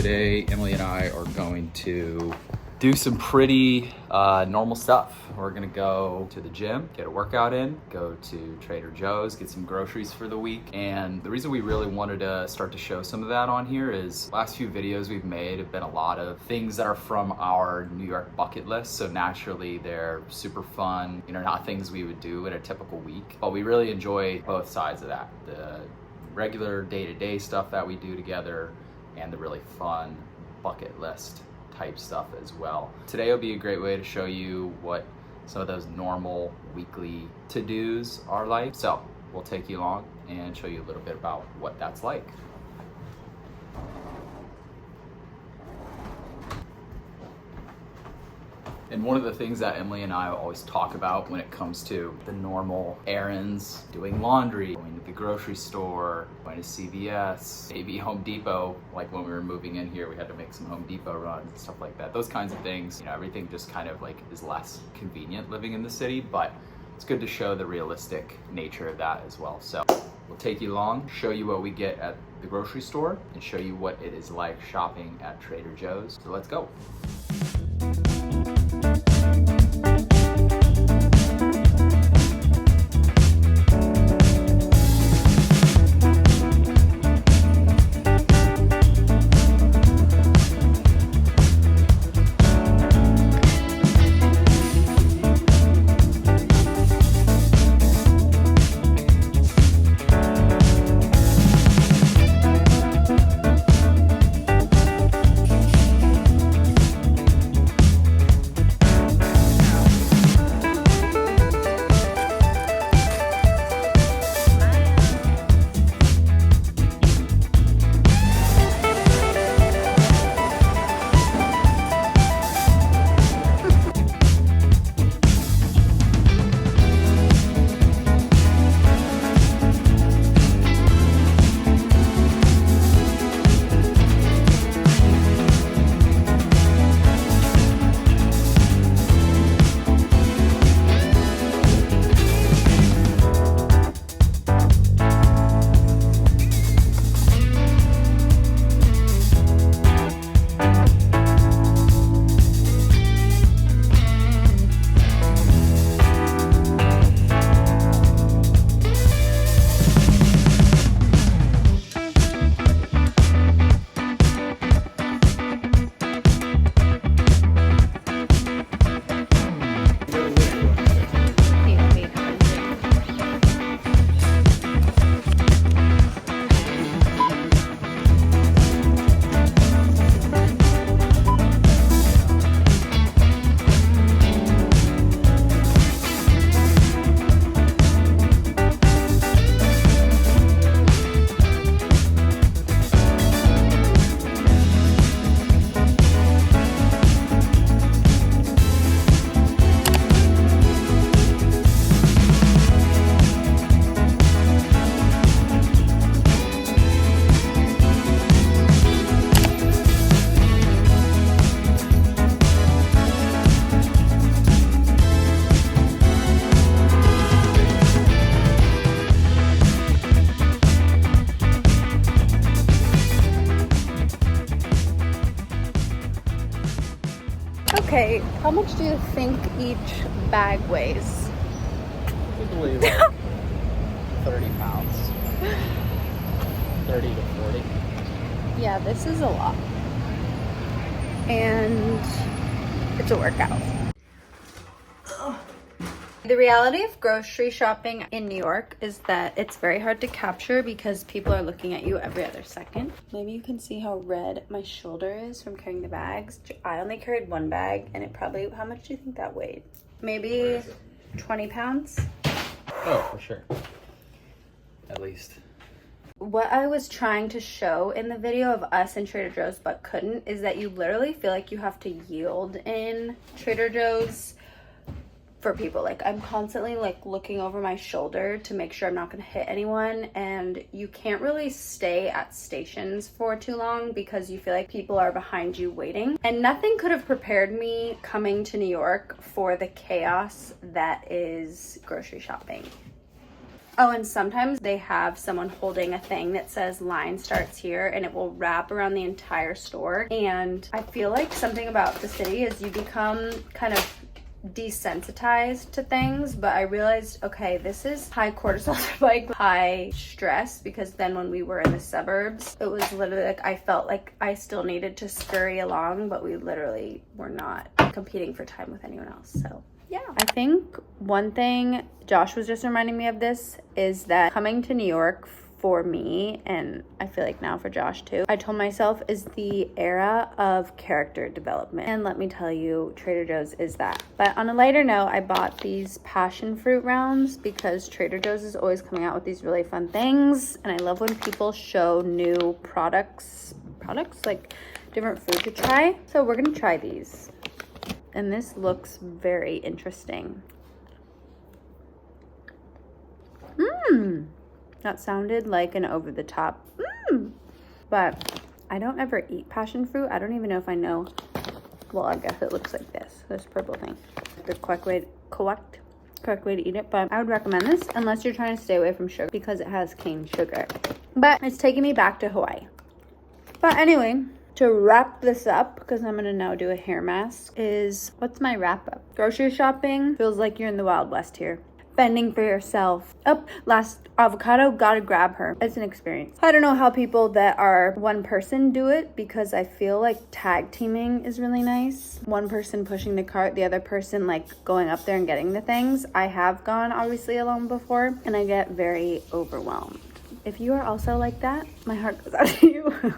Today, Emily and I are going to do some pretty normal stuff. We're gonna go to the gym, get a workout in, go to Trader Joe's, get some groceries for the week. And the reason we really wanted to start to show some of that on here is last few videos we've made have been a lot of things that are from our New York bucket list. So naturally they're super fun, not things we would do in a typical week, but we really enjoy both sides of that. The regular day-to-day stuff that we do together and the really fun bucket list type stuff as well. Today will be a great way to show you what some of those normal weekly to-dos are like. So we'll take you along and show you a little bit about what that's like. And one of the things that Emily and I always talk about when it comes to the normal errands, doing laundry, going to the grocery store, going to CVS, maybe Home Depot, like when we were moving in here, we had to make some Home Depot runs and stuff like that. Those kinds of things, everything just kind of like is less convenient living in the city, but it's good to show the realistic nature of that as well. So we'll take you along, show you what we get at the grocery store, and show you what it is like shopping at Trader Joe's. So let's go. Okay, how much do you think each bag weighs? I believe like 30 pounds. 30 to 40. Yeah, this is a lot. And it's a workout. The reality of grocery shopping in New York is that it's very hard to capture because people are looking at you every other second. Maybe you can see how red my shoulder is from carrying the bags. I only carried one bag and it probably, how much do you think that weighed? Maybe 20 pounds? Oh, for sure. At least. What I was trying to show in the video of us in Trader Joe's but couldn't is that you literally feel like you have to yield in Trader Joe's for people. Like, I'm constantly like looking over my shoulder to make sure I'm not going to hit anyone, and you can't really stay at stations for too long because you feel like people are behind you waiting. And nothing could have prepared me coming to New York for the chaos that is grocery shopping. Oh, and sometimes they have someone holding a thing that says line starts here, and it will wrap around the entire store. And I feel like something about the city is you become kind of desensitized to things, but I realized, okay, this is high cortisol spike, high stress, because then when we were in the suburbs, it was literally like I felt like I still needed to scurry along, but we literally were not competing for time with anyone else. So yeah, I think one thing, Josh was just reminding me of this, is that coming to New York for me, and I feel like now for Josh too, I told myself is the era of character development. And let me tell you, Trader Joe's is that. But on a lighter note, I bought these passion fruit rounds because Trader Joe's is always coming out with these really fun things. And I love when people show new products, like different food to try. So we're gonna try these. And this looks very interesting. That sounded like an over-the-top. But I don't ever eat passion fruit. I don't even know if I know. Well, I guess it looks like this purple thing. The correct way to eat it. But I would recommend this unless you're trying to stay away from sugar because it has cane sugar. But it's taking me back to Hawaii. But anyway, to wrap this up, because I'm gonna now do a hair mask, is what's my wrap up? Grocery shopping feels like you're in the Wild West here. Fending for yourself. Oh, last avocado, gotta grab her. It's an experience. I don't know how people that are one person do it, because I feel like tag teaming is really nice. One person pushing the cart, the other person like going up there and getting the things. I have gone obviously alone before, and I get very overwhelmed. If you are also like that, my heart goes out to you.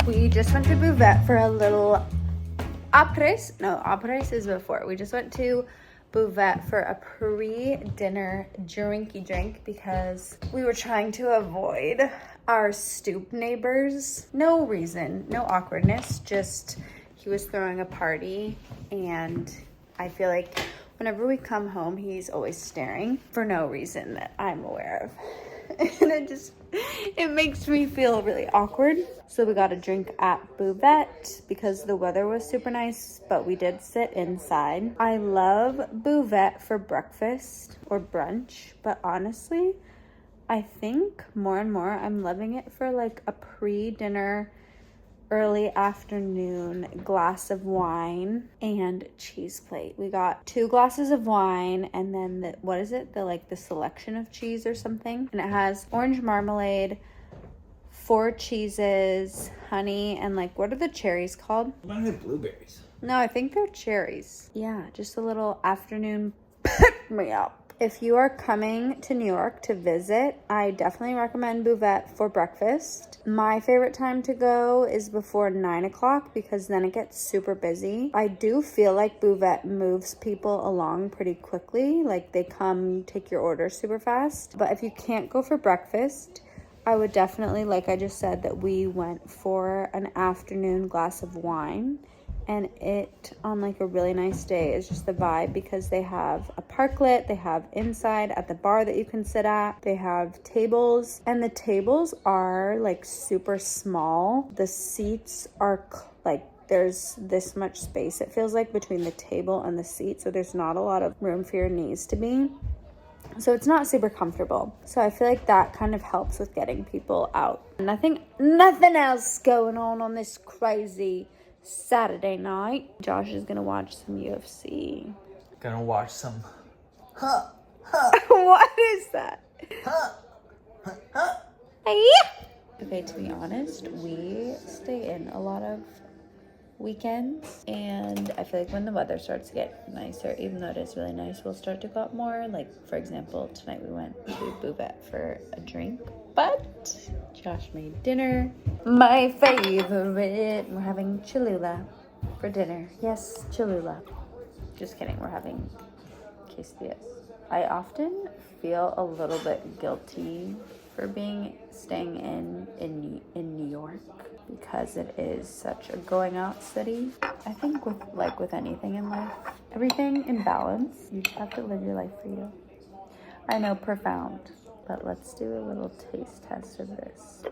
We just went to Buvette for a little apres. No, apres is before. We just went to Buvette for a pre-dinner drinky drink because we were trying to avoid our stoop neighbors. No reason, no awkwardness, just he was throwing a party and I feel like whenever we come home, he's always staring for no reason that I'm aware of. And it makes me feel really awkward. So we got a drink at Buvette because the weather was super nice, but we did sit inside. I love Buvette for breakfast or brunch, but honestly, I think more and more I'm loving it for like a pre-dinner, early afternoon glass of wine and cheese plate. We got 2 glasses of wine and then the selection of cheese or something. And it has orange marmalade, 4 cheeses, honey, and like, what are the cherries called? Why are they blueberries? No, I think they're cherries. Yeah, just a little afternoon pick me up. If you are coming to New York to visit, I definitely recommend Buvette for breakfast. My favorite time to go is before 9 o'clock because then it gets super busy. I do feel like Buvette moves people along pretty quickly. Like they come take your order super fast. But if you can't go for breakfast, I would definitely, like I just said, that we went for an afternoon glass of wine. And it, on like a really nice day, is just the vibe because they have a parklet, they have inside at the bar that you can sit at, they have tables, and the tables are like super small. The seats are like, there's this much space, it feels like, between the table and the seat, so there's not a lot of room for your knees to be. So it's not super comfortable. So I feel like that kind of helps with getting people out. Nothing else going on this crazy Saturday night. Josh is gonna watch some UFC. Gonna watch some. What is that? Okay, to be honest, we stay in a lot of weekends, and I feel like when the weather starts to get nicer, even though it is really nice, we'll start to go out more. Like, for example, tonight we went to Buvette for a drink, but Josh made dinner, my favorite. We're having Cholula for dinner. Yes, Cholula. Just kidding, we're having quesadillas. I often feel a little bit guilty for staying in New York, because it is such a going out city. I think with anything in life, everything in balance. You just have to live your life for you. I know, profound, but let's do a little taste test of this.